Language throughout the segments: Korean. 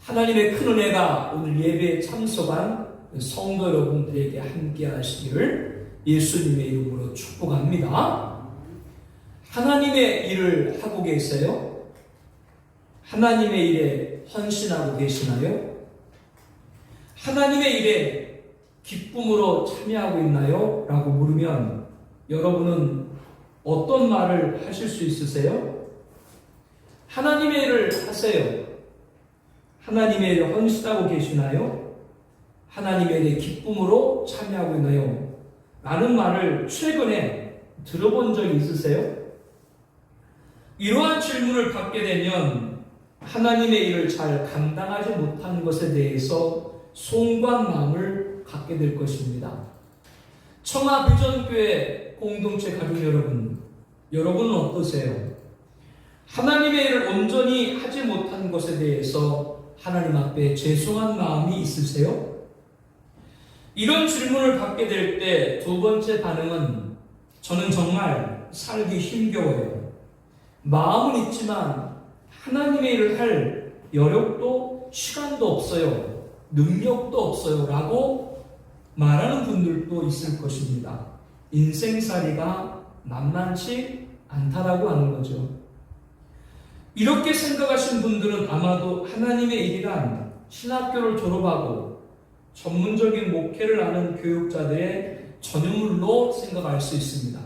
하나님의 큰 은혜가 오늘 예배에 참석한 성도 여러분들에게 함께 하시기를 예수님의 이름으로 축복합니다. 하나님의 일을 하고 계세요? 하나님의 일에 헌신하고 계시나요? 하나님의 일에 기쁨으로 참여하고 있나요? 라고 물으면 여러분은 어떤 말을 하실 수 있으세요? 하나님의 일을 하세요. 하나님의 일을 헌신하고 계시나요? 하나님의 일에 기쁨으로 참여하고 있나요? 라는 말을 최근에 들어본 적이 있으세요? 이러한 질문을 받게 되면 하나님의 일을 잘 감당하지 못하는 것에 대해서 송구한 마음을 갖게 될 것입니다. 청아비전교회 공동체 가족 여러분은 어떠세요? 하나님의 일을 온전히 하지 못한 것에 대해서 하나님 앞에 죄송한 마음이 있으세요? 이런 질문을 받게 될 때 두 번째 반응은 저는 정말 살기 힘겨워요. 마음은 있지만 하나님의 일을 할 여력도 시간도 없어요. 능력도 없어요. 라고 말하는 분들도 있을 것입니다. 인생살이가 만만치 않다라고 하는 거죠. 이렇게 생각하신 분들은 아마도 하나님의 일이란 신학교를 졸업하고 전문적인 목회를 하는 교육자들의 전유물로 생각할 수 있습니다.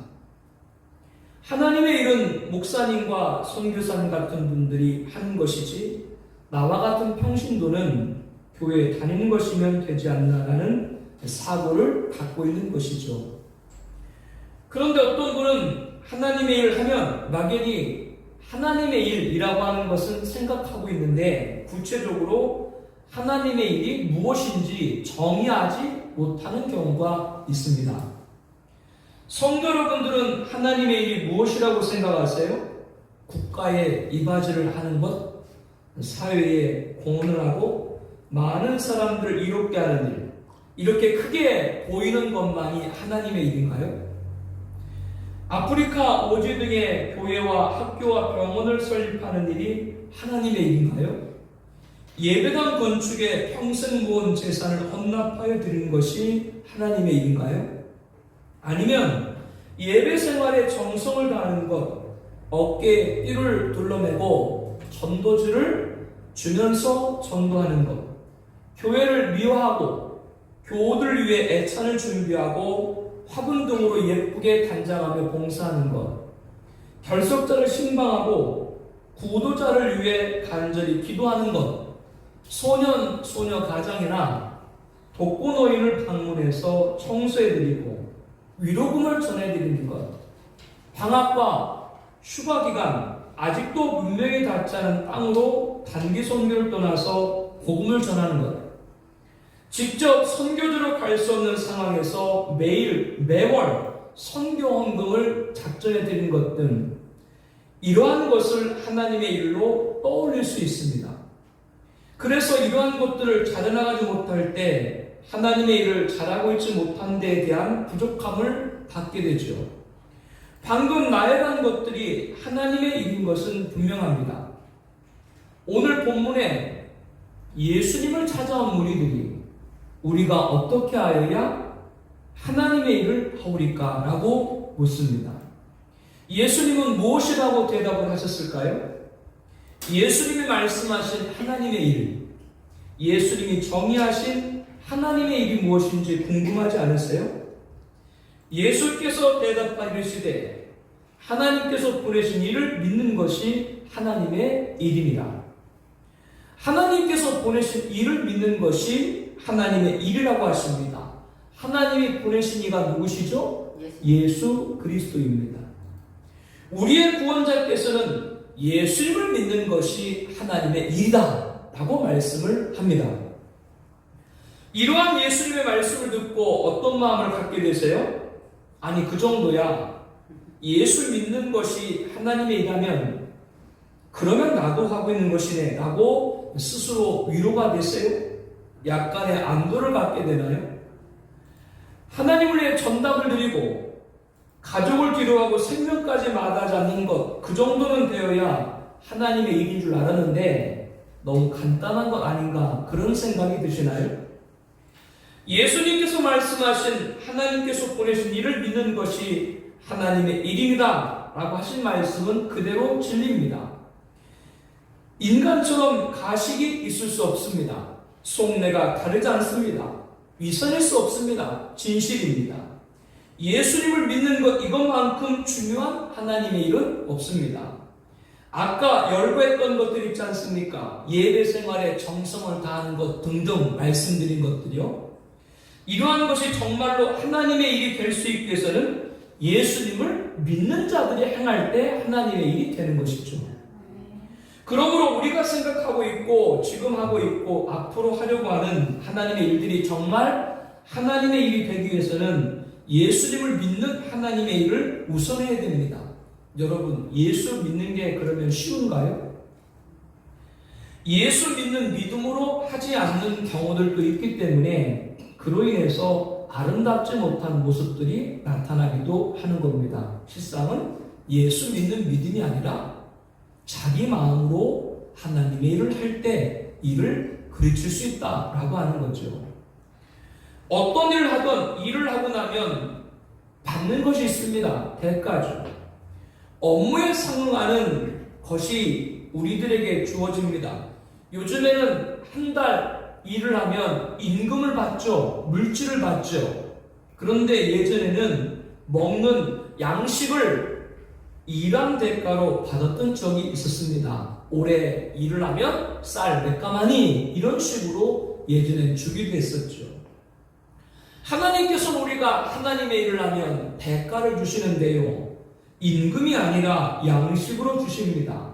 하나님의 일은 목사님과 선교사님 같은 분들이 하는 것이지 나와 같은 평신도는 교회에 다니는 것이면 되지 않나라는 사고를 갖고 있는 것이죠. 그런데 어떤 분은 하나님의 일을 하면 막연히 하나님의 일이라고 하는 것은 생각하고 있는데 구체적으로 하나님의 일이 무엇인지 정의하지 못하는 경우가 있습니다. 성도 여러분들은 하나님의 일이 무엇이라고 생각하세요? 국가에 이바지를 하는 것, 사회에 공헌을 하고 많은 사람들을 이롭게 하는 일, 이렇게 크게 보이는 것만이 하나님의 일인가요? 아프리카 오지 등의 교회와 학교와 병원을 설립하는 일이 하나님의 일인가요? 예배당 건축에 평생 모은 재산을 헌납하여 드리는 것이 하나님의 일인가요? 아니면 예배 생활에 정성을 다하는 것, 어깨에 띠를 둘러매고 전도지를 주면서 전도하는 것, 교회를 미화하고 교우들 위해 애찬을 준비하고 화분 등으로 예쁘게 단장하며 봉사하는 것, 결석자를 신방하고 구도자를 위해 간절히 기도하는 것, 소년, 소녀 가정이나 독거노인을 방문해서 청소해드리고 위로금을 전해드리는 것, 방학과 휴가기간 아직도 문명이 닿지 않은 땅으로 단기 선교를 떠나서 복음을 전하는 것, 직접 선교지로 갈 수 없는 상황에서 매월 선교 헌금을 작정해 드리는 것 등 이러한 것을 하나님의 일로 떠올릴 수 있습니다. 그래서 이러한 것들을 잘해나가지 못할 때 하나님의 일을 잘하고 있지 못한 데에 대한 부족함을 갖게 되죠. 방금 나열한 것들이 하나님의 일인 것은 분명합니다. 오늘 본문에 예수님을 찾아온 무리들이 우리가 어떻게 하여야 하나님의 일을 하오리까? 라고 묻습니다. 예수님은 무엇이라고 대답을 하셨을까요? 예수님이 말씀하신 하나님의 일, 예수님이 정의하신 하나님의 일이 무엇인지 궁금하지 않으세요? 예수께서 대답하시되 하나님께서 보내신 일을 믿는 것이 하나님의 일입니다. 하나님께서 보내신 일을 믿는 것이 하나님의 일이라고 하십니다. 하나님이 보내신 이가 누구시죠? 예수 그리스도입니다. 우리의 구원자께서는 예수님을 믿는 것이 하나님의 일이다 라고 말씀을 합니다. 이러한 예수님의 말씀을 듣고 어떤 마음을 갖게 되세요? 아니 그 정도야. 예수 믿는 것이 하나님의 일이라면 그러면 나도 하고 있는 것이네 라고 스스로 위로가 되세요? 약간의 안도를 갖게 되나요? 하나님을 위해 전답을 드리고 가족을 기도하고 생명까지 마다하지 않는 것, 그 정도는 되어야 하나님의 일인 줄 알았는데 너무 간단한 것 아닌가 그런 생각이 드시나요? 예수님께서 말씀하신 하나님께서 보내신 일을 믿는 것이 하나님의 일입니다 라고 하신 말씀은 그대로 진리입니다. 인간처럼 가식이 있을 수 없습니다. 속내가 다르지 않습니다. 위선일 수 없습니다. 진실입니다. 예수님을 믿는 것 이것만큼 중요한 하나님의 일은 없습니다. 아까 열거했던 것들 있지 않습니까? 예배 생활에 정성을 다하는 것 등등 말씀드린 것들이요. 이러한 것이 정말로 하나님의 일이 될 수 있기 위해서는 예수님을 믿는 자들이 행할 때 하나님의 일이 되는 것이죠. 그러므로 우리가 생각하고 있고 지금 하고 있고 앞으로 하려고 하는 하나님의 일들이 정말 하나님의 일이 되기 위해서는 예수님을 믿는 하나님의 일을 우선해야 됩니다. 여러분, 예수 믿는 게 그러면 쉬운가요? 예수 믿는 믿음으로 하지 않는 경우들도 있기 때문에 그로 인해서 아름답지 못한 모습들이 나타나기도 하는 겁니다. 실상은 예수 믿는 믿음이 아니라 자기 마음으로 하나님의 일을 할 때 일을 그르칠 수 있다라고 하는 거죠. 어떤 일을 하든 일을 하고 나면 받는 것이 있습니다. 대가죠. 업무에 상응하는 것이 우리들에게 주어집니다. 요즘에는 한 달 일을 하면 임금을 받죠. 물질을 받죠. 그런데 예전에는 먹는 양식을 일한 대가로 받았던 적이 있었습니다. 올해 일을 하면 쌀 몇 가마니 이런 식으로 예전엔 주기도 했었죠. 하나님께서 우리가 하나님의 일을 하면 대가를 주시는데요. 임금이 아니라 양식으로 주십니다.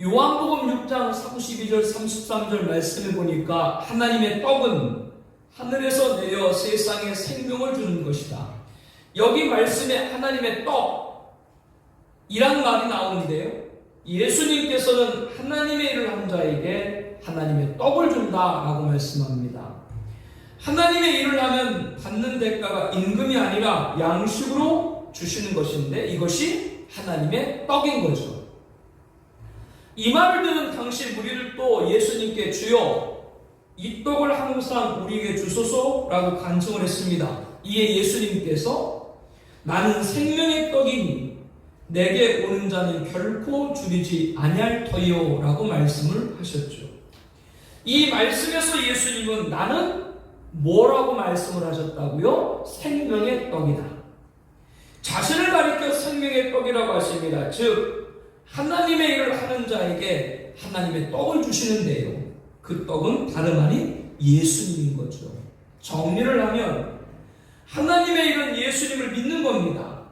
요한복음 6장 32절 33절 말씀을 보니까 하나님의 떡은 하늘에서 내려 세상에 생명을 주는 것이다. 여기 말씀에 하나님의 떡이란 말이 나오는데요. 예수님께서는 하나님의 일을 한 자에게 하나님의 떡을 준다라고 말씀합니다. 하나님의 일을 하면 받는 대가가 임금이 아니라 양식으로 주시는 것인데 이것이 하나님의 떡인 거죠. 이 말을 듣는 당시 무리들도 예수님께 주여 이 떡을 항상 우리에게 주소서라고 간청을 했습니다. 이에 예수님께서 나는 생명의 떡이니 내게 오는 자는 결코 줄이지 아니할 터이요 라고 말씀을 하셨죠. 이 말씀에서 예수님은 나는 뭐라고 말씀을 하셨다고요? 생명의 떡이다. 자신을 가리켜 생명의 떡이라고 하십니다. 즉 하나님의 일을 하는 자에게 하나님의 떡을 주시는데요. 그 떡은 다름 아닌 예수님인 거죠. 정리를 하면 하나님의 일은 예수님을 믿는 겁니다.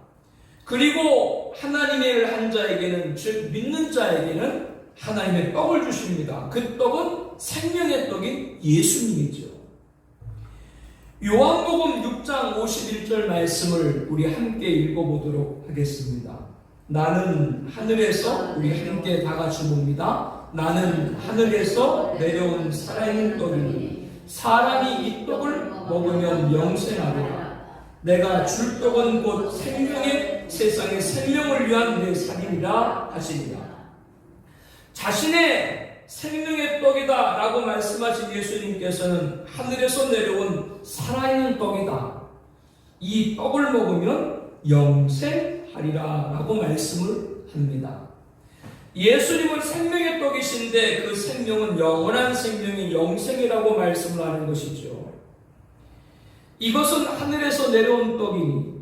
그리고 하나님의 일을 한 자에게는 즉 믿는 자에게는 하나님의 떡을 주십니다. 그 떡은 생명의 떡인 예수님이죠. 요한복음 6장 51절 말씀을 우리 함께 읽어보도록 하겠습니다. 나는 하늘에서 우리 함께 다 같이 봅니다. 나는 하늘에서 내려온 살아있는 떡이니 사람이 이 떡을 먹으면 영생하리라. 내가 줄 떡은 곧 생명의 세상의 생명을 위한 내 살이니라 하시니라. 자신의 생명의 떡이다 라고 말씀하신 예수님께서는 하늘에서 내려온 살아있는 떡이다. 이 떡을 먹으면 영생하리라 라고 말씀을 합니다. 예수님은 생명의 떡이신데 그 생명은 영원한 생명인 영생이라고 말씀을 하는 것이죠. 이것은 하늘에서 내려온 떡이니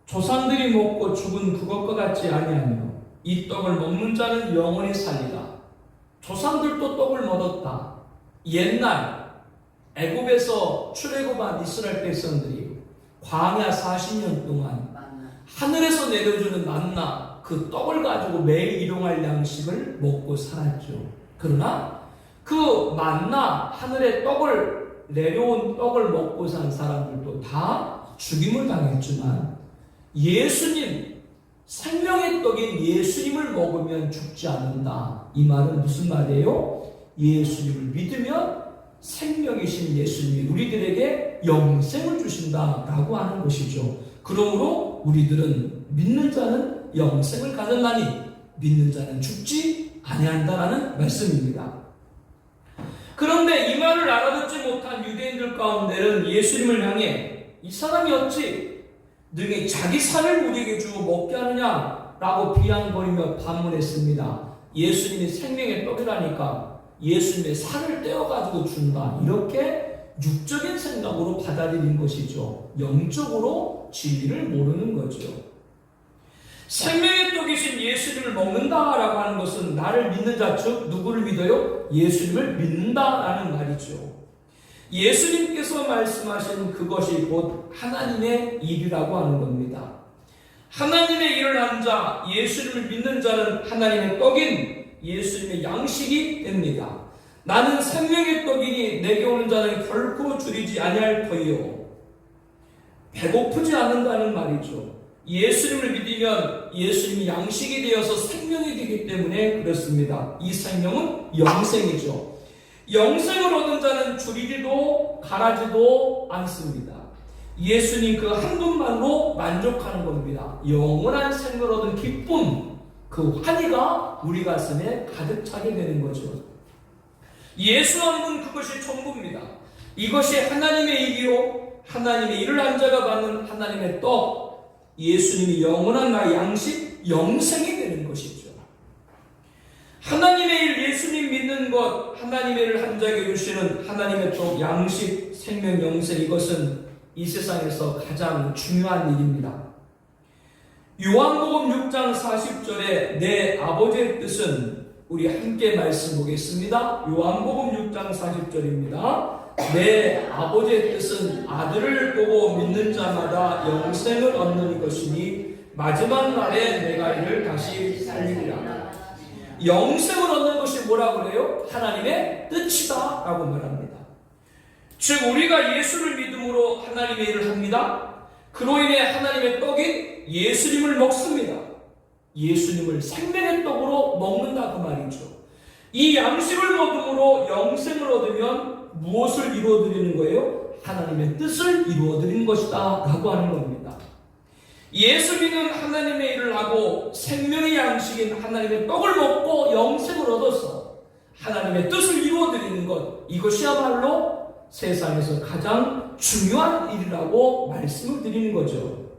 조상들이 먹고 죽은 그것과 같지 아니하며 이 떡을 먹는 자는 영원히 살리라. 조상들도 떡을 먹었다. 옛날 애굽에서 출애굽한 이스라엘 백성들이 광야 40년 동안 하늘에서 내려주는 만나 그 떡을 가지고 매일 일용할 양식을 먹고 살았죠. 그러나 그 만나 하늘의 떡을 내려온 떡을 먹고 산 사람들도 다 죽임을 당했지만 예수님 생명의 떡인 예수님을 먹으면 죽지 않는다. 이 말은 무슨 말이에요? 예수님을 믿으면 생명이신 예수님이 우리들에게 영생을 주신다라고 하는 것이죠. 그러므로 우리들은 믿는 자는 영생을 가졌나니 믿는 자는 죽지 아니한다라는 말씀입니다. 그런데 이 말을 알아듣지 못한 유대인들 가운데는 예수님을 향해 이 사람이 어찌 능히 자기 살을 우리에게 주어 먹게 하느냐라고 비아냥거리며 반문했습니다. 예수님이 생명의 떡이라니까 예수님의 살을 떼어가지고 준다, 이렇게 육적인 생각으로 받아들인 것이죠. 영적으로 진리를 모르는 거죠. 생명의 떡이신 예수님을 먹는다라고 하는 것은 나를 믿는 자, 즉 누구를 믿어요? 예수님을 믿는다라는 말이죠. 예수님께서 말씀하시는 그것이 곧 하나님의 일이라고 하는 겁니다. 하나님의 일을 한 자, 예수님을 믿는 자는 하나님의 떡인 예수님의 양식이 됩니다. 나는 생명의 떡이니 내게 오는 자는 결코 줄이지 아니할 터이요. 배고프지 않는다는 말이죠. 예수님을 믿으면 예수님이 양식이 되어서 생명이 되기 때문에 그렇습니다. 이 생명은 영생이죠. 영생을 얻은 자는 줄이지도 가라지도 않습니다. 예수님 그 한 분만으로 만족하는 겁니다. 영원한 생명을 얻은 기쁨, 그 환희가 우리 가슴에 가득 차게 되는 거죠. 예수 한 분, 그것이 전부입니다. 이것이 하나님의 일이요, 하나님의 일을 한 자가 받는 하나님의 떡, 예수님이 영원한 나의 양식, 영생이 되는 것이죠. 하나님의 일, 예수님 믿는 것, 하나님의 일을 한 자에게 주시는 하나님의 떡, 양식, 생명, 영생, 이것은 이 세상에서 가장 중요한 일입니다. 요한복음 6장 40절에 내 아버지의 뜻은, 우리 함께 말씀 보겠습니다. 요한복음 6장 40절입니다. 내 아버지의 뜻은 아들을 보고 믿는 자마다 영생을 얻는 것이니 마지막 날에 내가 이를 다시 살리리라. 영생을 얻는 것이 뭐라고 그래요? 하나님의 뜻이다 라고 말합니다. 즉 우리가 예수를 믿음으로 하나님의 일을 합니다. 그로 인해 하나님의 떡인 예수님을 먹습니다. 예수님을 생명의 떡으로 먹는다 그 말이죠. 이 양식을 먹음으로 영생을 얻으면 무엇을 이루어드리는 거예요? 하나님의 뜻을 이루어드리는 것이다 라고 하는 겁니다. 예수 믿는 하나님의 일을 하고 생명의 양식인 하나님의 떡을 먹고 영생을 얻어서 하나님의 뜻을 이루어드리는 것, 이것이야말로 세상에서 가장 중요한 일이라고 말씀을 드리는 거죠.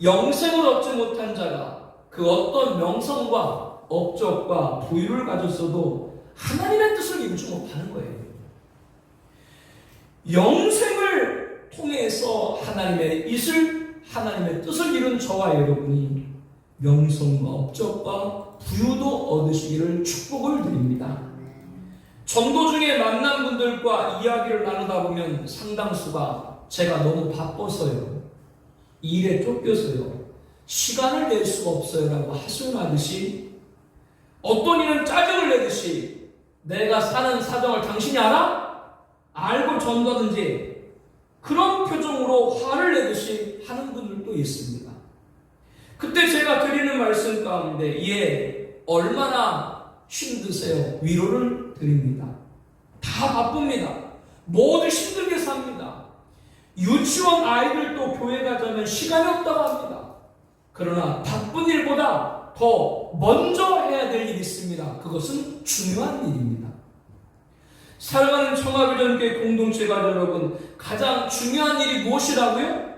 영생을 얻지 못한 자가 그 어떤 명성과 업적과 부유를 가졌어도 하나님의 뜻을 이루지 못하는 거예요. 영생을 통해서 하나님의 뜻을 이룬 저와 여러분이 명성과 업적과 부유도 얻으시기를 축복을 드립니다. 전도 중에 만난 분들과 이야기를 나누다 보면 상당수가 제가 너무 바빠서요, 일에 쫓겨서요, 시간을 낼 수가 없어요 라고 하소연하듯이, 어떤 이는 짜증을 내듯이 내가 사는 사정을 당신이 알아? 알고 전도하든지, 그런 표정으로 화를 내듯이 하는 분들도 있습니다. 그때 제가 드리는 말씀 가운데 얼마나 힘드세요? 위로를 드립니다. 다 바쁩니다. 모두 힘들게 삽니다. 유치원 아이들도 교회 가자면 시간이 없다고 합니다. 그러나 바쁜 일보다 더 먼저 해야 될 일이 있습니다. 그것은 중요한 일입니다. 사랑하는 청하교전교회 공동체 가족 여러분, 가장 중요한 일이 무엇이라고요?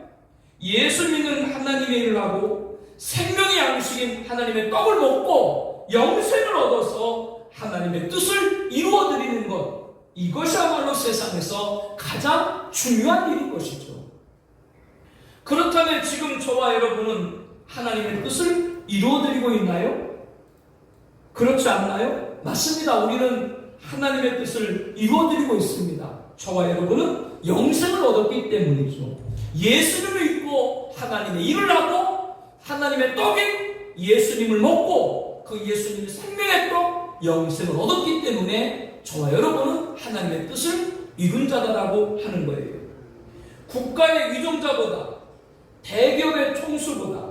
예수 믿는 하나님의 일을 하고 생명의 양식인 하나님의 떡을 먹고 영생을 얻어서 하나님의 뜻을 이루어드리는 것, 이것이야말로 세상에서 가장 중요한 일인 것이죠. 그렇다면 지금 저와 여러분은 하나님의 뜻을 이루어드리고 있나요? 그렇지 않나요? 맞습니다. 우리는 하나님의 뜻을 이루어드리고 있습니다. 저와 여러분은 영생을 얻었기 때문이죠. 예수님을 믿고 하나님의 일을 하고 하나님의 떡인 예수님을 먹고 그 예수님의 생명의 떡, 영생을 얻었기 때문에 저와 여러분은 하나님의 뜻을 이룬 자다라고 하는 거예요. 국가의 위종자보다, 대기업의 총수보다,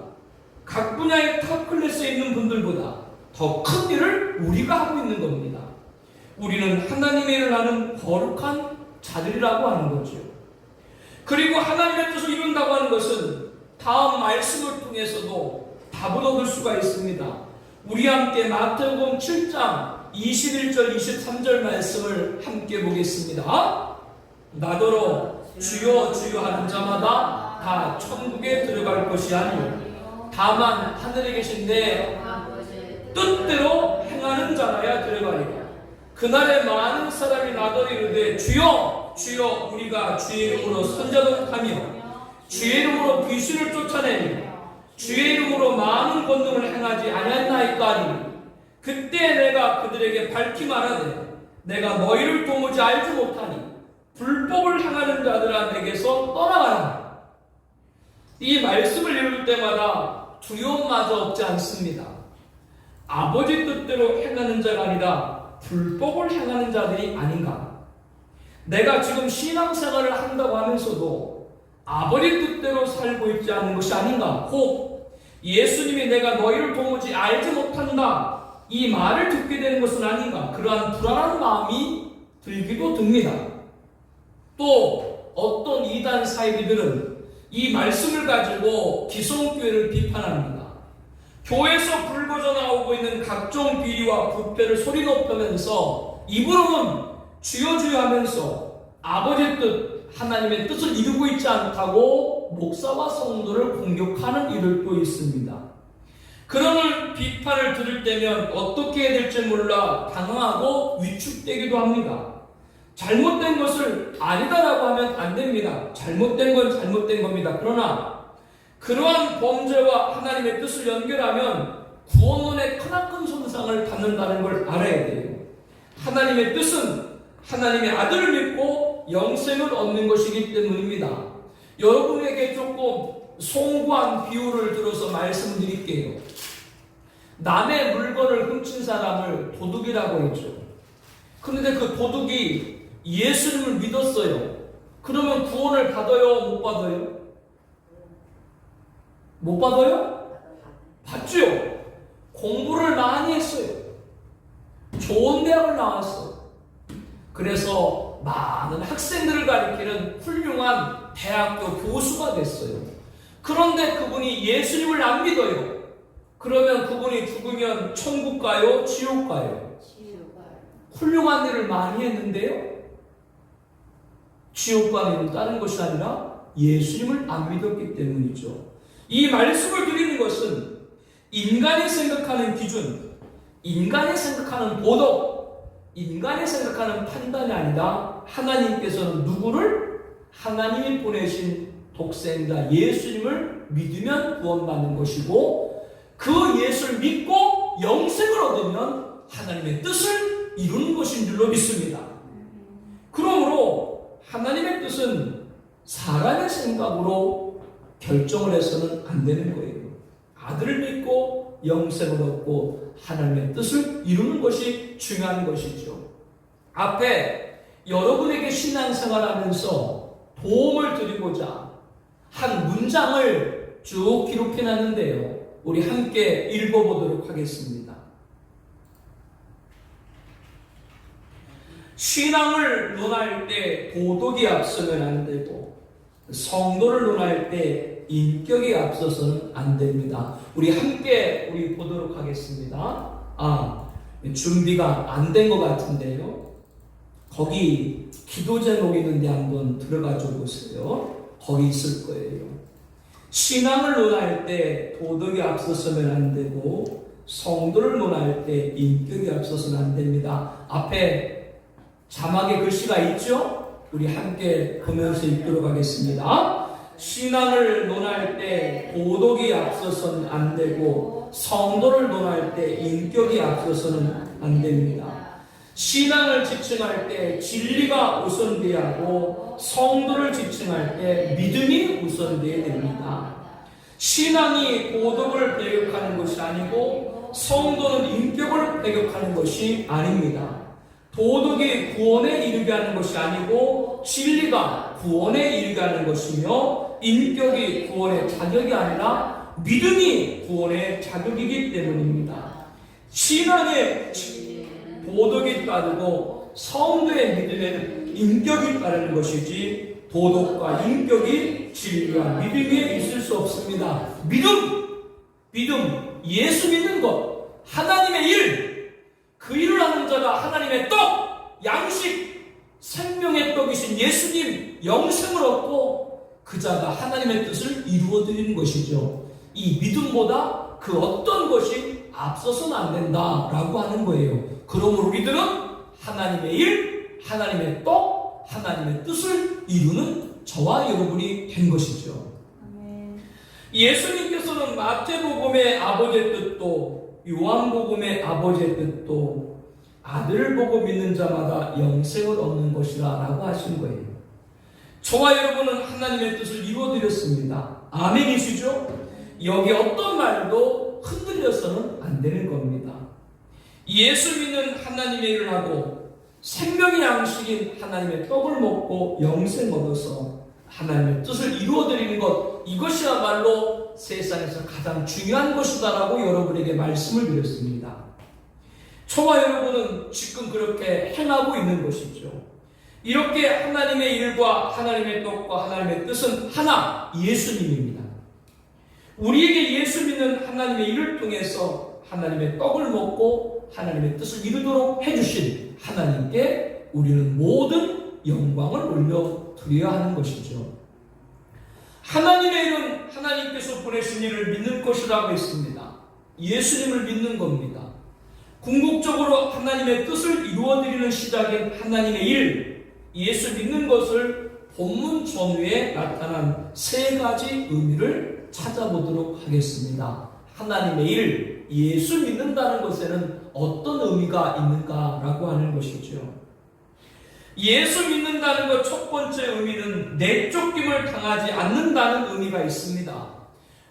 각 분야의 탑 클래스에 있는 분들보다 더 큰 일을 우리가 하고 있는 겁니다. 우리는 하나님의 일을 하는 거룩한 자들이라고 하는 거죠. 그리고 하나님의 뜻을 이룬다고 하는 것은 다음 말씀을 통해서도 답을 얻을 수가 있습니다. 우리 함께 마태복음 7장 21절 23절 말씀을 함께 보겠습니다. 나더러 주여 주여 하는 자마다 다 천국에 들어갈 것이 아니요 다만 하늘에 계신 내 뜻대로 행하는 자라야 들어가리라. 그날에 많은 사람이 나더러 이르되 주여 주여 우리가 주의 이름으로 선자독하며 주의 이름으로 귀신을 쫓아내며 주의 이름으로 많은 권능을 행하지 아니하나이까 하니 그때 내가 그들에게 밝히 말하되 내가 너희를 도무지 알지 못하니 불법을 행하는 자들아 내게서 떠나가라. 이 말씀을 읽을 때마다 두려움마저 없지 않습니다. 아버지 뜻대로 행하는 자가 아니라 불법을 행하는 자들이 아닌가. 내가 지금 신앙생활을 한다고 하면서도 아버지 뜻대로 살고 있지 않은 것이 아닌가. 혹 예수님이 내가 너희를 도무지 알지 못한다 이 말을 듣게 되는 것은 아닌가. 그러한 불안한 마음이 들기도 듭니다. 또 어떤 이단 사이비들은 이 말씀을 가지고 기성교회를 비판합니다. 교회에서 불거져 나오고 있는 각종 비리와 부패를 소리 높이면서 입으로는 주여 주여 하면서 아버지 뜻 하나님의 뜻을 이루고 있지 않다고 목사와 성도를 공격하는 이들도 있습니다. 그런 비판을 들을 때면 어떻게 해야 될지 몰라 당황하고 위축되기도 합니다. 잘못된 것을 아니다라고 하면 안 됩니다. 잘못된 건 잘못된 겁니다. 그러나 그러한 범죄와 하나님의 뜻을 연결하면 구원론의 크나큰 손상을 받는다는 걸 알아야 돼요. 하나님의 뜻은 하나님의 아들을 믿고 영생을 얻는 것이기 때문입니다. 여러분에게 조금 송구한 비유를 들어서 말씀드릴게요. 남의 물건을 훔친 사람을 도둑이라고 했죠. 그런데 그 도둑이 예수님을 믿었어요. 그러면 구원을 받아요? 못 받아요? 못 받아요? 받죠. 공부를 많이 했어요. 좋은 대학을 나왔어요. 그래서 많은 학생들을 가리키는 훌륭한 대학교 교수가 됐어요. 그런데 그분이 예수님을 안 믿어요. 그러면 그분이 죽으면 천국 가요? 지옥 가요? 훌륭한 일을 많이 했는데요. 지옥 가는 다른 것이 아니라 예수님을 안 믿었기 때문이죠. 이 말씀을 드리는 것은 인간이 생각하는 기준, 인간이 생각하는 도덕, 인간이 생각하는 판단이 아니라 하나님께서는 누구를? 하나님이 보내신 독생자 예수님을 믿으면 구원받는 것이고 그 예수를 믿고 영생을 얻으면 하나님의 뜻을 이루는 것인 줄로 믿습니다. 그러므로 하나님의 뜻은 사람의 생각으로 결정을 해서는 안 되는 거예요. 아들을 믿고 영생을 얻고 하나님의 뜻을 이루는 것이 중요한 것이죠. 앞에 여러분에게 신앙생활하면서 도움을 드리고자 한 문장을 쭉 기록해 놨는데요. 우리 함께 읽어보도록 하겠습니다. 신앙을 논할 때 도덕이 앞서면 안 되고 성도를 논할 때 인격이 앞서서는 안 됩니다. 우리 함께 보도록 하겠습니다. 준비가 안 된 것 같은데요. 거기 기도 제목이 있는데 한번 들어가줘 보세요. 거기 있을 거예요. 신앙을 논할 때 도덕이 앞서서면 안 되고 성도를 논할 때 인격이 앞서서는 안 됩니다. 앞에 자막에 글씨가 있죠? 우리 함께 보면서 읽도록 하겠습니다. 신앙을 논할 때 도덕이 앞서서는 안 되고 성도를 논할 때 인격이 앞서서는 안 됩니다. 신앙을 지칭할 때 진리가 우선돼야 하고 성도를 지칭할 때 믿음이 우선돼야 됩니다. 신앙이 도덕을 배격하는 것이 아니고 성도는 인격을 배격하는 것이 아닙니다. 도덕이 구원에 이르게 하는 것이 아니고 진리가 구원에 이르게 하는 것이며 인격이 구원의 자격이 아니라 믿음이 구원의 자격이기 때문입니다. 신앙의 도덕이 따르고 성도의 믿음에는 인격이 따르는 것이지 도덕과 인격이 진리와 믿음에 있을 수 없습니다. 믿음, 예수 믿는 것, 하나님의 일, 그 일을 하는 자가 하나님의 떡, 양식, 생명의 떡이신 예수님 영생을 얻고 그 자가 하나님의 뜻을 이루어드리는 것이죠. 이 믿음보다 그 어떤 것이 앞서서는 안 된다라고 하는 거예요. 그러므로 우리들은 하나님의 일, 하나님의 떡, 하나님의 뜻을 이루는 저와 여러분이 된 것이죠. 예수님께서는 마태복음의 아버지의 뜻도 요한복음의 아버지의 뜻도 아들을 보고 믿는 자마다 영생을 얻는 것이라 라고 하신 거예요. 저와 여러분은 하나님의 뜻을 이루어드렸습니다. 아멘이시죠? 여기 어떤 말도 흔들려서는 안 되는 겁니다. 예수 믿는 하나님의 일을 하고 생명의 양식인 하나님의 떡을 먹고 영생 얻어서 하나님의 뜻을 이루어드리는 것, 이것이야말로 세상에서 가장 중요한 것이다라고 여러분에게 말씀을 드렸습니다. 저와 여러분은 지금 그렇게 행하고 있는 것이죠. 이렇게 하나님의 일과 하나님의 떡과 하나님의 뜻은 하나, 예수님입니다. 우리에게 예수 믿는 하나님의 일을 통해서 하나님의 떡을 먹고 하나님의 뜻을 이루도록 해주신 하나님께 우리는 모든 영광을 올려드려야 하는 것이죠. 하나님의 일은 하나님께서 보내신 일을 믿는 것이라고 했습니다. 예수님을 믿는 겁니다. 궁극적으로 하나님의 뜻을 이루어드리는 시작인 하나님의 일, 예수 믿는 것을 본문 전후에 나타난 세 가지 의미를 찾아보도록 하겠습니다. 하나님의 일, 예수 믿는다는 것에는 어떤 의미가 있는가라고 하는 것이죠. 예수 믿는다는 것 첫 번째 의미는 내쫓김을 당하지 않는다는 의미가 있습니다.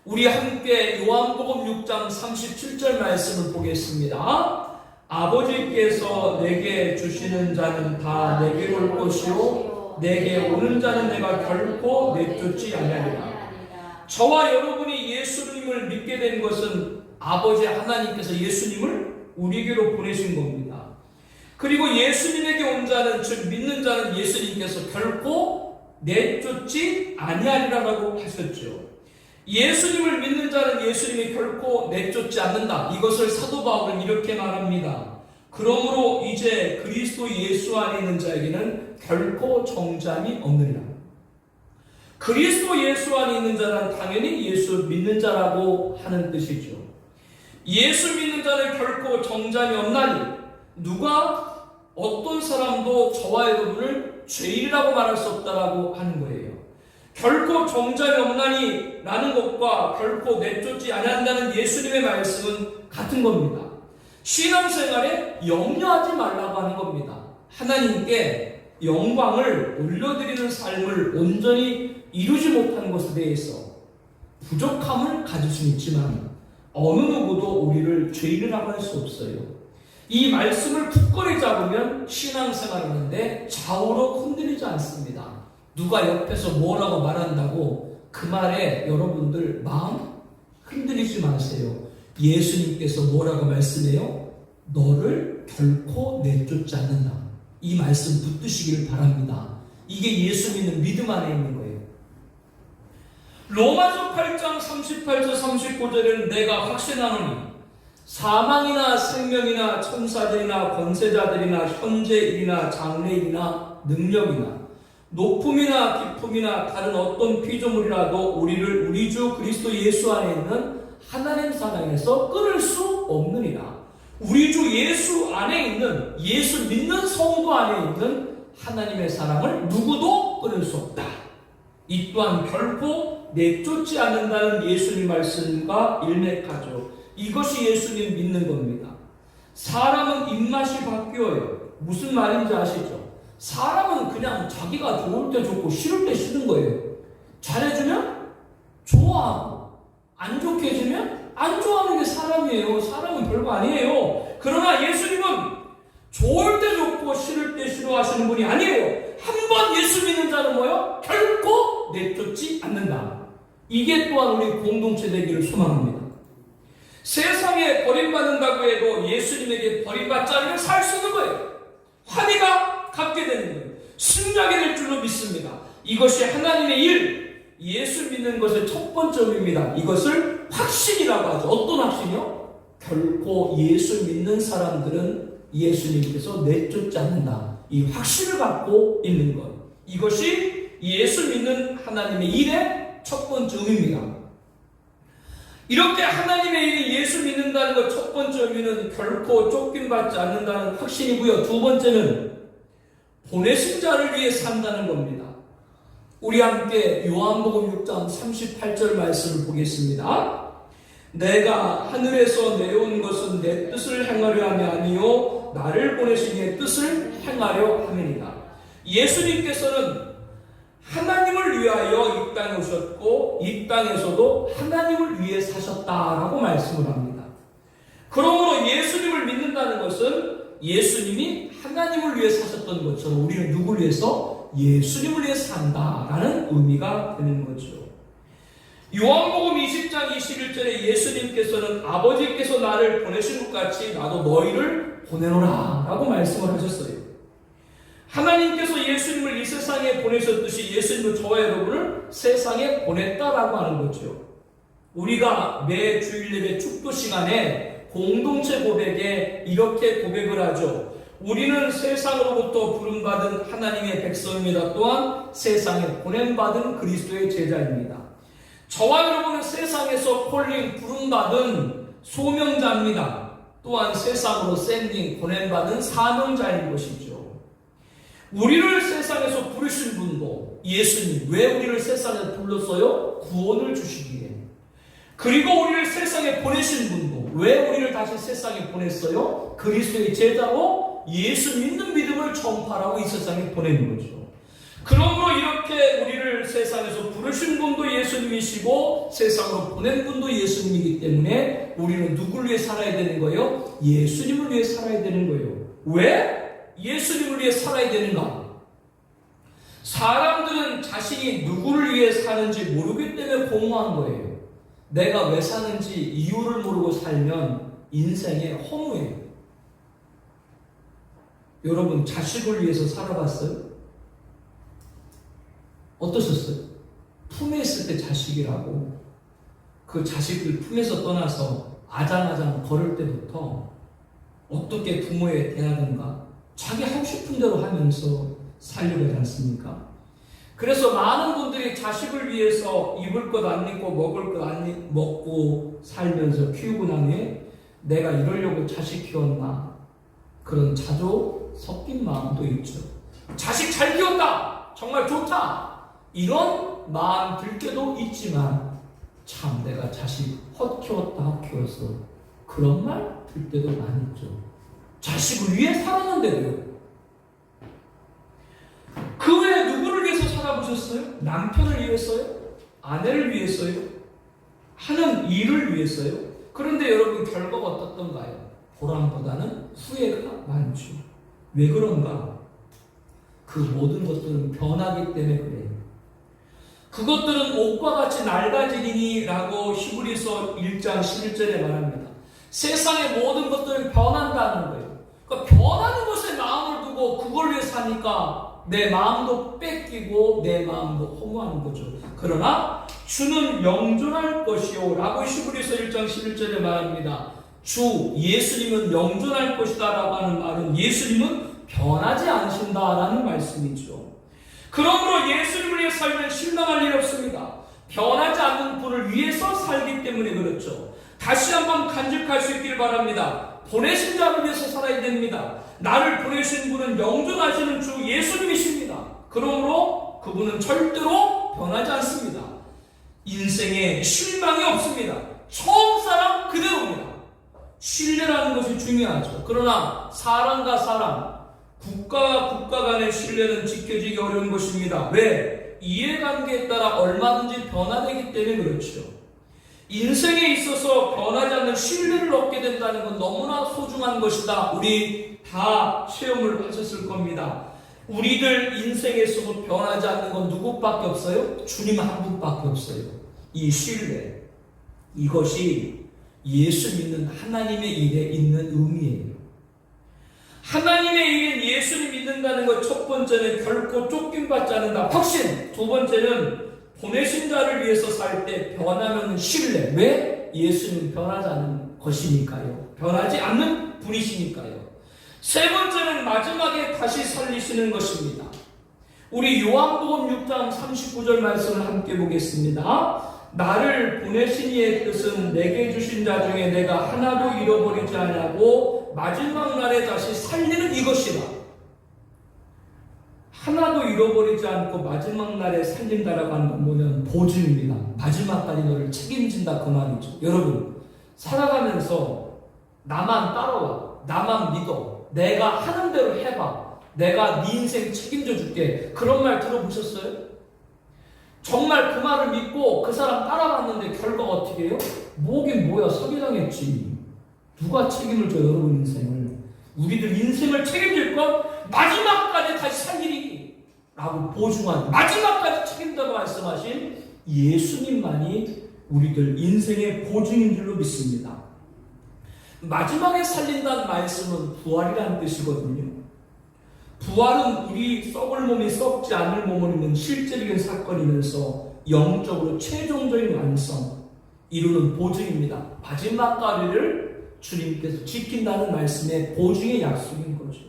우리 함께 요한복음 6장 37절 말씀을 보겠습니다. 아버지께서 내게 주시는 자는 다 내게로 올 것이요 내게 오는 자는 내가 결코 내쫓지 아니하리라. 저와 여러분이 예수님을 믿게 된 것은 아버지 하나님께서 예수님을 우리에게로 보내신 겁니다. 그리고 예수님에게 온 자는, 즉 믿는 자는 예수님께서 결코 내쫓지 아니하리라고 하셨죠. 예수님을 믿는 자는 예수님이 결코 내쫓지 않는다. 이것을 사도 바울은 이렇게 말합니다. 그러므로 이제 그리스도 예수 안에 있는 자에게는 결코 정잠이 없느니라. 그리스도 예수 안에 있는 자는 당연히 예수 믿는 자라고 하는 뜻이죠. 예수 믿는 자는 결코 정잠이 없나니 누가 어떤 사람도 저와 여러분을 죄인이라고 말할 수 없다라고 하는 거예요. 결코 정잠이 없나니 라는 것과 결코 내쫓지 아니한다는 예수님의 말씀은 같은 겁니다. 신앙생활에 염려하지 말라고 하는 겁니다. 하나님께 영광을 올려드리는 삶을 온전히 이루지 못하는 것에 대해서 부족함을 가질 수는 있지만 어느 누구도 우리를 죄인이라고 할 수 없어요. 이 말씀을 굳건히 잡으면 신앙생활하는데 좌우로 흔들리지 않습니다. 누가 옆에서 뭐라고 말한다고 그 말에 여러분들 마음 흔들리지 마세요. 예수님께서 뭐라고 말씀해요? 너를 결코 내쫓지 않는다. 이 말씀 붙드시길 바랍니다. 이게 예수 믿는 믿음 안에 있는 거예요. 로마서 8장 38절 39절에는 내가 확신하노니 사망이나 생명이나 천사들이나 권세자들이나 현재일이나 장래일이나 능력이나 높음이나 깊음이나 다른 어떤 피조물이라도 우리를 우리 주 그리스도 예수 안에 있는 하나님 사랑에서 끊을 수 없느니라. 우리 주 예수 안에 있는, 예수 믿는 성도 안에 있는 하나님의 사랑을 누구도 끊을 수 없다. 이 또한 결코 내쫓지 않는다는 예수님 말씀과 일맥하죠. 이것이 예수님 믿는 겁니다. 사람은 입맛이 바뀌어요. 무슨 말인지 아시죠? 사람은 그냥 자기가 좋을 때 좋고 싫을 때 싫은 거예요. 잘해주면 좋아하고 안 좋게 해주면 안 좋아하는 게 사람이에요. 사람은 별거 아니에요. 그러나 예수님은 좋을 때 좋고 싫을 때 싫어하시는 분이 아니에요. 한 번 예수 믿는 자는 뭐요? 결코 내쫓지 않는다. 이게 또한 우리 공동체 되기를 소망합니다. 세상에 버림받는다고 해도 예수님에게 버림받지 않으면 살 수 있는 거예요. 환희가 갖게 되는 거예요. 승리하게 될 줄로 믿습니다. 이것이 하나님의 일, 예수 믿는 것의 첫 번째 의미입니다. 이것을 확신이라고 하죠. 어떤 확신이요? 결코 예수 믿는 사람들은 예수님께서 내쫓지 않는다. 이 확신을 갖고 있는 것. 이것이 예수 믿는 하나님의 일의 첫 번째 의미입니다. 이렇게 하나님의 일이 예수 믿는다는 것 첫 번째 의미는 결코 쫓김받지 않는다는 확신이고요. 두 번째는 보내신 자를 위해 산다는 겁니다. 우리 함께 요한복음 6장 38절 말씀을 보겠습니다. 내가 하늘에서 내려온 것은 내 뜻을 행하려 함이 아니요 나를 보내신 이의 뜻을 행하려 함이니라. 예수님께서는 하나님을 위하여 이 땅에 오셨고 이 땅에서도 하나님을 위해 사셨다라고 말씀을 합니다. 그러므로 예수님을 믿는다는 것은 예수님이 하나님을 위해 사셨던 것처럼 우리는 누구를 위해서? 예수님을 위해 산다라는 의미가 되는 거죠. 요한복음 20장 21절에 예수님께서는 아버지께서 나를 보내신 것 같이 나도 너희를 보내노라 라고 말씀을 하셨어요. 하나님께서 예수님을 이 세상에 보내셨듯이 예수님은 저와 여러분을 세상에 보냈다라고 하는 거죠. 우리가 매 주일 예배 축도 시간에 공동체 고백에 이렇게 고백을 하죠. 우리는 세상으로부터 부름받은 하나님의 백성입니다. 또한 세상에 보냄받은 그리스도의 제자입니다. 저와 여러분은 세상에서 콜링 부름받은 소명자입니다. 또한 세상으로 샌딩 보냄받은 사명자인 것이죠. 우리를 세상에서 부르신 분도 예수님. 왜 우리를 세상에 불렀어요? 구원을 주시기에. 그리고 우리를 세상에 보내신 분도 왜 우리를 다시 세상에 보냈어요? 그리스도의 제자로 예수 믿는 믿음을 전파하라고 이 세상에 보내는 거죠. 그러므로 이렇게 우리를 세상에서 부르신 분도 예수님이시고 세상으로 보낸 분도 예수님이기 때문에 우리는 누구를 위해 살아야 되는 거예요? 예수님을 위해 살아야 되는 거예요. 왜? 예수님을 위해 살아야 되는가? 사람들은 자신이 누구를 위해 사는지 모르기 때문에 공허한 거예요. 내가 왜 사는지 이유를 모르고 살면 인생의 허무해요. 여러분 자식을 위해서 살아봤어요? 어떠셨어요? 품에 있을 때 자식이라고 그 자식을 품에서 떠나서 아장아장 걸을 때부터 어떻게 부모에 대하는가 자기 하고 싶은 대로 하면서 살려고 하지 않습니까? 그래서 많은 분들이 자식을 위해서 입을 것 안 입고 먹을 것 안 먹고 살면서 키우고 난 후에 내가 이러려고 자식 키웠나 그런 자조 섞인 마음도 있죠. 자식 잘 키웠다 정말 좋다 이런 마음 들 때도 있지만 참 내가 자식 헛 키웠다 헛 키웠어 그런 말 들 때도 많이 있죠. 자식을 위해 살았는데도요. 그 외에 누구를 위해서 살아보셨어요? 남편을 위해서요? 아내를 위해서요? 하는 일을 위해서요? 그런데 여러분 결과가 어떻던가요? 보람보다는 후회가 많죠. 왜 그런가? 그 모든 것들은 변하기 때문에 그래요. 그것들은 옷과 같이 낡아지리니 라고 히브리서 1장 11절에 말합니다. 세상의 모든 것들은 변한다는 거예요. 그러니까 변하는 것에 마음을 두고 그걸 위해 사니까 내 마음도 뺏기고 내 마음도 허무한 거죠. 그러나 주는 영존할 것이요 라고 히브리서 1장 11절에 말합니다. 주 예수님은 영존할 것이다 라고 하는 말은 예수님은 변하지 않으신다라는 말씀이죠. 그러므로 예수님을 위해 살면 실망할 일 없습니다. 변하지 않는 분을 위해서 살기 때문에 그렇죠. 다시 한번 간직할 수 있기를 바랍니다. 보내신 자를 위해서 살아야 됩니다. 나를 보내신 분은 영존하시는 주 예수님이십니다. 그러므로 그분은 절대로 변하지 않습니다. 인생에 실망이 없습니다. 처음 사람 그대로입니다. 신뢰라는 것이 중요하죠. 그러나 사람과 사람, 국가와 국가 간의 신뢰는 지켜지기 어려운 것입니다. 왜? 이해관계에 따라 얼마든지 변화되기 때문에 그렇죠. 인생에 있어서 변하지 않는 신뢰를 얻게 된다는 건 너무나 소중한 것이다. 우리 다 체험을 하셨을 겁니다. 우리들 인생에서도 변하지 않는 건 누구밖에 없어요? 주님 한 분밖에 없어요. 이 신뢰, 이것이 예수 믿는 하나님의 일에 있는 의미예요. 하나님의 일인 예수님 믿는다는 것 첫 번째는 결코 쫓김받지 않는다. 확신. 두 번째는 보내신 자를 위해서 살 때 변하면 신뢰. 왜? 예수님 변하지 않는 것이니까요. 변하지 않는 분이시니까요. 세 번째는 마지막에 다시 살리시는 것입니다. 우리 요한복음 6장 39절 말씀을 함께 보겠습니다. 나를 보내신 이의 뜻은 내게 주신 자 중에 내가 하나도 잃어버리지 않냐고 마지막 날에 다시 살리는 이것이라. 하나도 잃어버리지 않고 마지막 날에 살린다라고 하는 건 뭐냐면 보증입니다. 마지막까지 너를 책임진다 그 말이죠. 여러분, 살아가면서 나만 따라와, 나만 믿어, 내가 하는 대로 해봐, 내가 네 인생 책임져 줄게, 그런 말 들어보셨어요? 정말 그 말을 믿고 그 사람 따라갔는데 결과가 어떻게 해요? 뭐긴 뭐야, 사기당했지. 누가 책임을 져 여러분 인생을? 우리들 인생을 책임질 건 마지막까지 다시 살리리 라고 보증한, 마지막까지 책임다고 말씀하신 예수님만이 우리들 인생의 보증인 줄로 믿습니다. 마지막에 살린다는 말씀은 부활이라는 뜻이거든요. 부활은 우리 썩을 몸이 썩지 않을 몸을 입는 실제적인 사건이면서 영적으로 최종적인 완성 이루는 보증입니다. 마지막까지를 주님께서 지킨다는 말씀의 보증의 약속인 거죠.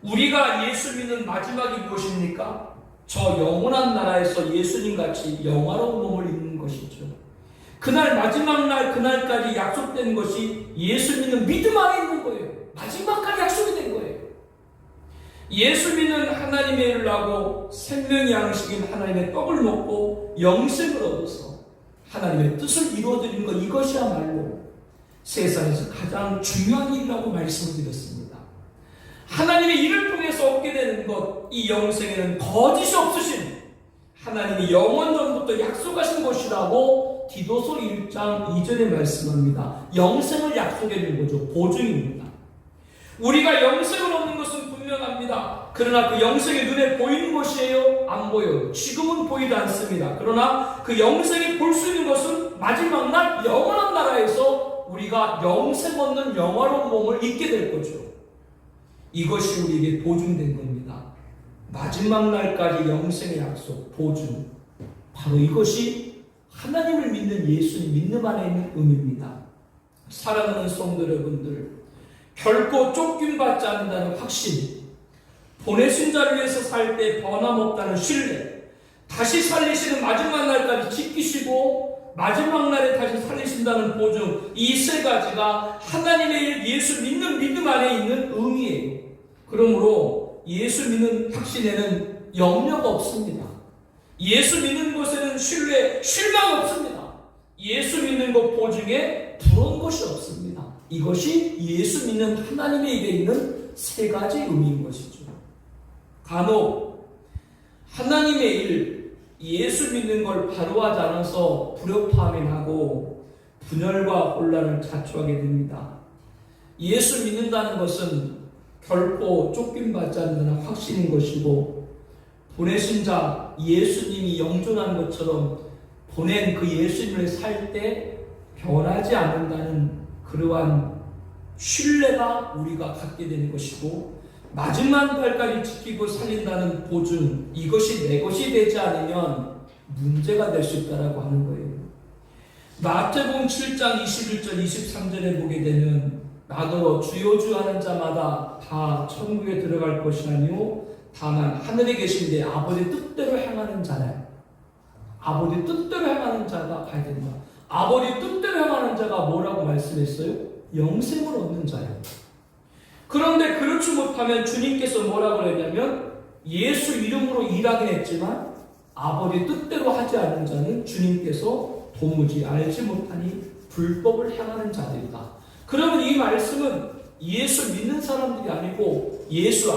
우리가 예수 믿는 마지막이 무엇입니까? 저 영원한 나라에서 예수님같이 영화로운 몸을 입는 것이죠. 그날 마지막 날 그날까지 약속된 것이 예수 믿는 믿음 안에 있는 거예요. 마지막까지 약속이 된 거예요. 예수 믿는 하나님의 일을 하고 생명의 양식인 하나님의 떡을 먹고 영생을 얻어서 하나님의 뜻을 이루어드리는 것, 이것이야말로 세상에서 가장 중요한 일이라고 말씀을 드렸습니다. 하나님의 일을 통해서 얻게 되는 것, 이 영생에는 거짓이 없으신 하나님이 영원전부터 약속하신 것이라고 디도서 1장 2절에 말씀합니다. 영생을 약속해 준 거죠. 보증입니다. 우리가 영생을 얻는 것은 분명합니다. 그러나 그 영생이 눈에 보이는 것이에요? 안 보여요. 지금은 보이지 않습니다. 그러나 그 영생이 볼 수 있는 것은 마지막 날 영원한 나라에서 우리가 영생 얻는 영화로운 몸을 입게 될 거죠. 이것이 우리에게 보증된 겁니다. 마지막 날까지 영생의 약속, 보증. 바로 이것이 하나님을 믿는 예수님 믿는 안에 있는 의미입니다. 사랑하는 성도 여러분들, 결코 쫓김받지 않는다는 확신, 보내신 자를 위해서 살 때 변함없다는 신뢰, 다시 살리시는 마지막 날까지 지키시고 마지막 날에 다시 살리신다는 보증, 이 세 가지가 하나님의 일, 예수 믿는 믿음 안에 있는 의미예요. 그러므로 예수 믿는 확신에는 염려가 없습니다. 예수 믿는 것에는 신뢰, 실망이 없습니다. 예수 믿는 것 보증에 부러운 것이 없습니다. 이것이 예수 믿는 하나님의 일에 있는 세 가지 의미인 것이죠. 간혹 하나님의 일, 예수 믿는 걸 바로하지 않아서 불협화음이 나고 분열과 혼란을 자초하게 됩니다. 예수 믿는다는 것은 결코 쫓김받지 않는 확신인 것이고, 보내신 자 예수님이 영존한 것처럼 보낸 그 예수님을 살 때 변하지 않는다는 그러한 신뢰가 우리가 갖게 되는 것이고, 마지막 날까지 지키고 살린다는 보증, 이것이 내 것이 되지 않으면 문제가 될 수 있다고 하는 거예요. 마태복음 7장 21절 23절에 보게 되면 나더러 주여 주여 하는 자마다 다 천국에 들어갈 것이 아니요 다만 하늘에 계신 내 아버지 뜻대로 행하는 자냐. 아버지 뜻대로 행하는 자가 가야 된다. 아버지 뜻대로 행하는 자가 뭐라고 말씀했어요? 영생을 얻는 자예요. 그런데 그렇지 못하면 주님께서 뭐라고 그랬냐면, 예수 이름으로 일하긴 했지만 아버지 뜻대로 하지 않는 자는 주님께서 도무지 알지 못하니 불법을 행하는 자들이다. 그러면 이 말씀은 예수 믿는 사람들이 아니고 예수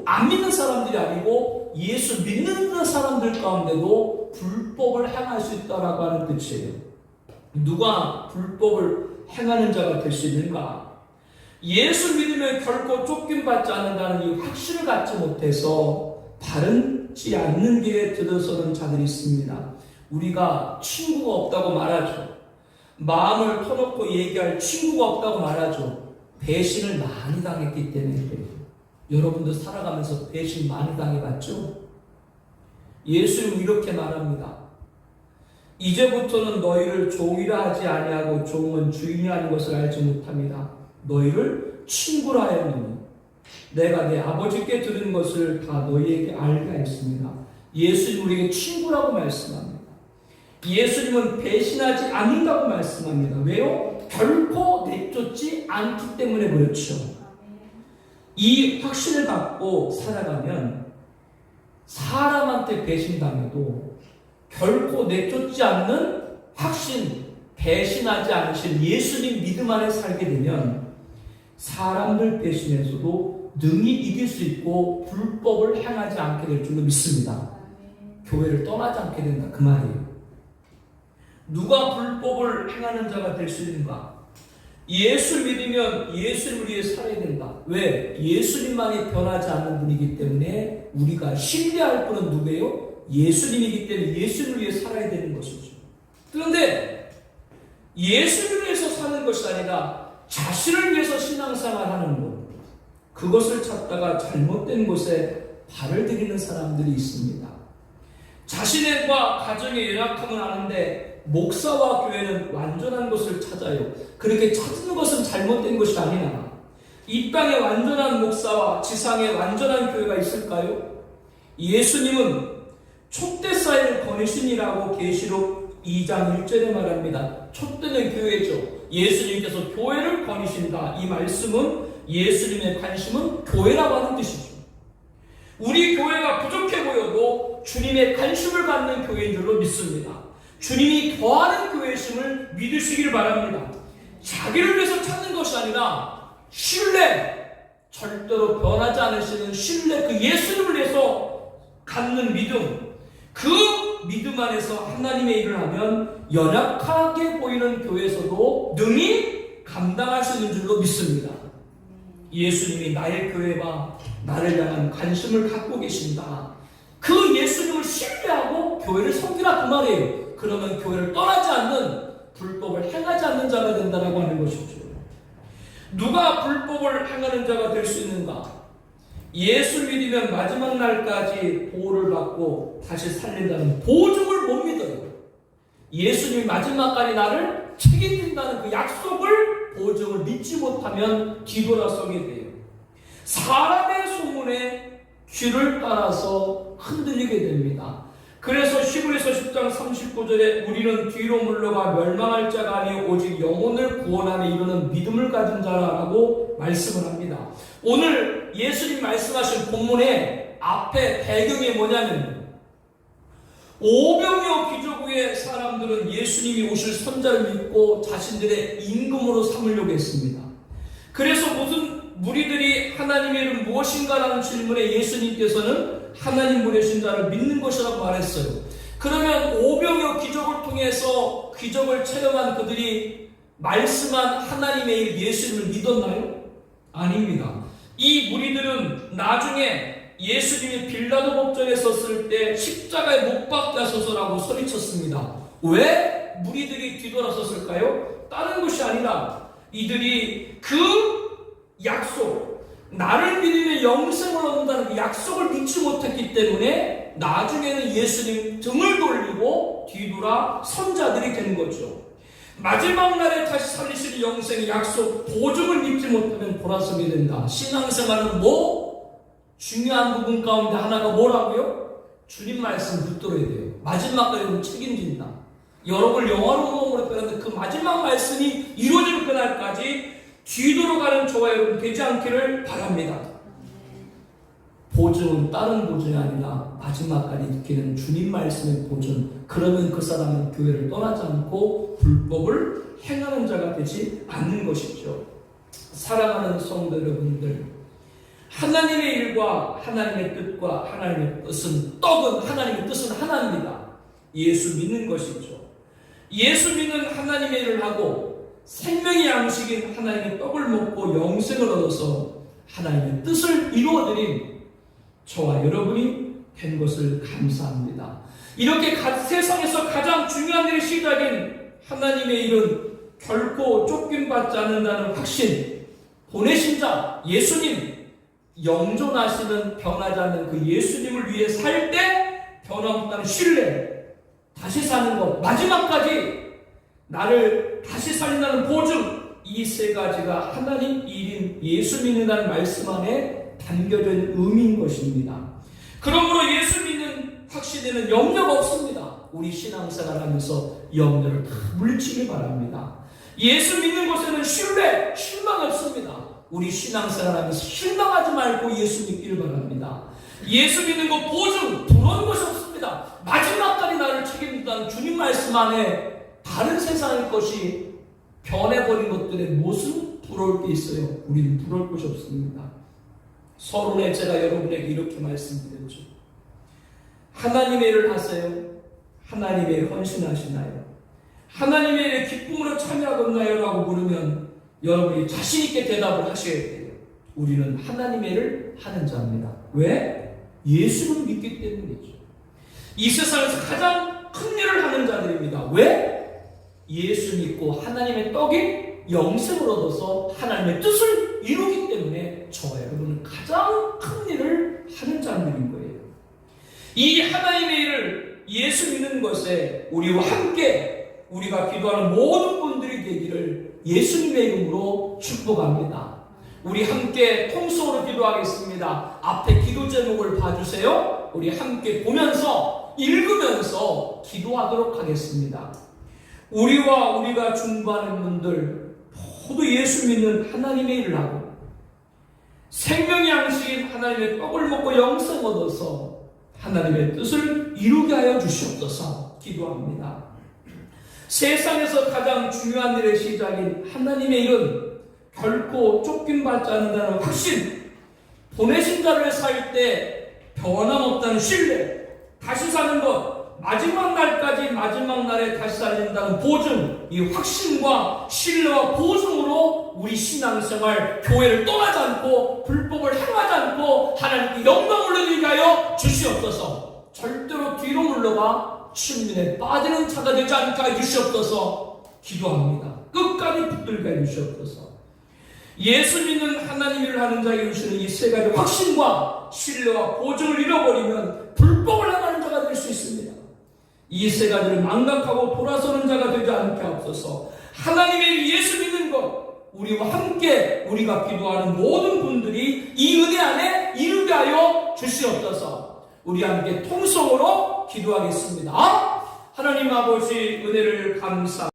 안 믿는 사람들이 아니고 예수 믿는 사람들 가운데도 불법을 행할 수 있다라고 하는 뜻이에요. 누가 불법을 행하는 자가 될 수 있는가? 예수 믿으면 결코 쫓김받지 않는다는 이 확신을 갖지 못해서 바르지 않는 길에 들어서는 자들이 있습니다. 우리가 친구가 없다고 말하죠. 마음을 터놓고 얘기할 친구가 없다고 말하죠. 배신을 많이 당했기 때문에 그래요. 여러분도 살아가면서 배신 많이 당해봤죠? 예수는 이렇게 말합니다. 이제부터는 너희를 종이라 하지 아니하고 종은 주인이 아닌 것을 알지 못합니다. 너희를 친구라 하였노니 내가 내 아버지께 들은 것을 다 너희에게 알게 하였습니다. 예수님 우리에게 친구라고 말씀합니다. 예수님은 배신하지 않는다고 말씀합니다. 왜요? 결코 내쫓지 않기 때문에 그렇죠. 이 확신을 갖고 살아가면 사람한테 배신당해도 결코 내쫓지 않는 확신, 배신하지 않으신 예수님 믿음 안에 살게 되면 사람들 배신에서도 능히 이길 수 있고 불법을 행하지 않게 될 줄로 믿습니다. 교회를 떠나지 않게 된다 그 말이에요. 누가 불법을 행하는 자가 될 수 있는가? 예수 믿으면 예수님을 위해 살아야 된다. 왜? 예수님만이 변하지 않는 분이기 때문에 우리가 신뢰할 분은 누구예요? 예수님이기 때문에 예수님을 위해 살아야 되는 것이죠. 그런데 예수님을 위해서 사는 것이 아니라 자신을 위해서 신앙생활하는 것, 그것을 찾다가 잘못된 곳에 발을 들이는 사람들이 있습니다. 자신과 가정의 연약함은 아는데 목사와 교회는 완전한 것을 찾아요. 그렇게 찾는 것은 잘못된 것이 아니나 이 땅에 완전한 목사와 지상에 완전한 교회가 있을까요? 예수님은 촛대사를 거니시니라고 계시록 2장 1절에 말합니다. 촛대는 교회죠. 예수님께서 교회를 거니신다. 이 말씀은 예수님의 관심은 교회라고 하는 뜻이죠. 우리 교회가 부족해 보여도 주님의 관심을 받는 교회인 줄로 믿습니다. 주님이 더하는 교회심을 믿으시기를 바랍니다. 자기를 위해서 찾는 것이 아니라 신뢰, 절대로 변하지 않으시는 신뢰, 그 예수님을 위해서 갖는 믿음, 그 믿음 안에서 하나님의 일을 하면 연약하게 보이는 교회에서도 능히 감당할 수 있는 줄로 믿습니다. 예수님이 나의 교회와 나를 향한 관심을 갖고 계신다. 그 예수님을 신뢰하고 교회를 섬기라 그 말이에요. 그러면 교회를 떠나지 않는, 불법을 행하지 않는 자가 된다고 하는 것이죠. 누가 불법을 행하는 자가 될 수 있는가? 예수 믿으면 마지막 날까지 보호를 받고 다시 살린다는 보증을 못 믿어요. 예수님이 마지막까지 나를 책임진다는 그 약속을, 보증을 믿지 못하면 뒤돌아서게 돼요. 사람의 소문에 귀를 따라서 흔들리게 됩니다. 그래서 히브리서 10장 39절에 우리는 뒤로 물러가 멸망할 자가 아니 오직 영혼을 구원함에 이르는 믿음을 가진 자라고 말씀을 합니다. 오늘 예수님 말씀하신 본문의 앞에 배경이 뭐냐면 500여 귀족 후에 사람들은 예수님이 오실 선자를 믿고 자신들의 임금으로 삼으려고 했습니다. 그래서 무슨 무리들이 하나님의 이름 무엇인가라는 질문에 예수님께서는 하나님 보내신 자를 믿는 것이라고 말했어요. 그러면 500여 귀족을 통해서 귀족을 체험한 그들이 말씀한 하나님의 일 예수님을 믿었나요? 아닙니다. 이 무리들은 나중에 예수님이 빌라도 법정에 섰을 때 십자가에 못 박게 하소서라고 소리쳤습니다. 왜 무리들이 뒤돌아섰을까요? 다른 것이 아니라 이들이 그 약속, 나를 믿으면 영생을 얻는다는 그 약속을 믿지 못했기 때문에 나중에는 예수님 등을 돌리고 뒤돌아 선자들이 된 거죠. 마지막 날에 다시 살리시는 영생의 약속, 보증을 믿지 못하면 돌아서게 된다. 신앙생활은 중요한 부분 가운데 하나가 뭐라고요? 주님 말씀 붙들어야 돼요. 마지막까지 책임진다. 여러분 영화로 몸으로 표현하는데 그 마지막 말씀이 이루어질 그날까지 뒤돌아가는 저와 여러분 되지 않기를 바랍니다. 보증은 다른 보증이 아니라 마지막까지 지키는 주님 말씀의 보증. 그러면 그 사람은 교회를 떠나지 않고 불법을 행하는 자가 되지 않는 것이죠. 사랑하는 성도 여러분들, 하나님의 일과 하나님의 뜻과 하나님의 뜻은, 떡은 하나님의 뜻은 하나입니다. 예수 믿는 것이죠. 예수 믿는 하나님의 일을 하고 생명의 양식인 하나님의 떡을 먹고 영생을 얻어서 하나님의 뜻을 이루어드린 저와 여러분이 된 것을 감사합니다. 이렇게 세상에서 가장 중요한 일의 시작인 하나님의 일은 결코 쫓김받지 않는다는 확신, 보내신 자 예수님, 영존하시는 변하지 않는 그 예수님을 위해 살 때 변함없다는 신뢰, 다시 사는 것, 마지막까지 나를 다시 살린다는 보증, 이 세 가지가 하나님 일인 예수 믿는다는 말씀 안에 담겨진 의미인 것입니다. 그러므로 예수 믿는 확신에는 염려가 없습니다. 우리 신앙생활 하면서 염려를 다 물리치길 바랍니다. 예수 믿는 것에는 신뢰, 실망이 없습니다. 우리 신앙생활 하면서 실망하지 말고 예수 믿기를 바랍니다. 예수 믿는 것 보증, 부러운 것이 없습니다. 마지막까지 나를 책임진다는 주님 말씀 안에 다른 세상의 것이 변해버린 것들에 무슨 부러울 게 있어요? 우리는 부러울 것이 없습니다. 서론에 제가 여러분에게 이렇게 말씀드렸죠. 하나님의 일을 하세요? 하나님의 일 헌신하시나요? 하나님의 일에 기쁨으로 참여하겠나요? 라고 물으면 여러분이 자신있게 대답을 하셔야 돼요. 우리는 하나님의 일을 하는 자입니다. 왜? 예수를 믿기 때문이죠. 이 세상에서 가장 큰 일을 하는 자들입니다. 왜? 예수 믿고 하나님의 떡인 영생을 얻어서 하나님의 뜻을 이루기 때문에 저와 여러분은 가장 큰 일을 하는 자들인 거예요. 이 하나님의 일을 예수 믿는 것에 우리와 함께 우리가 기도하는 모든 분들이 되기를 예수님의 이름으로 축복합니다. 우리 함께 통성으로 기도하겠습니다. 앞에 기도 제목을 봐주세요. 우리 함께 보면서 읽으면서 기도하도록 하겠습니다. 우리가 중보하는 분들 모두 예수 믿는 하나님의 일을 하고 생명의 양식인 하나님의 떡을 먹고 영생 얻어서 하나님의 뜻을 이루게 하여 주시옵소서 기도합니다. 세상에서 가장 중요한 일의 시작인 하나님의 일은 결코 쫓김받지 않는다는 확신, 보내신 자를 살 때 변함없다는 신뢰, 다시 사는 것, 마지막 날까지 마지막 날에 다시 살린다는 보증, 이 확신과 신뢰와 보증으로 우리 신앙생활, 교회를 떠나지 않고 불법을 행하지 않고 하나님께 영광을 돌리게 하여 주시옵소서. 절대로 뒤로 물러가 신민에 빠지는 자가 되지 않게 하여 주시옵소서 기도합니다. 끝까지 붙들게 하여 주시옵소서. 예수 믿는 하나님 일을 하는 자에게 주시는 이 세 가지 확신과 신뢰와 보증을 잃어버리면 불법을 행하는 자가 될 수 있습니다. 이 세 가지를 망각하고 돌아서는 자가 되지 않게 하옵소서. 하나님의 예수 믿는 것, 우리와 함께 우리가 기도하는 모든 분들이 이 은혜 안에 이루게 하여 주시옵소서. 우리 함께 통성으로 기도하겠습니다. 하나님 아버지 은혜를 감사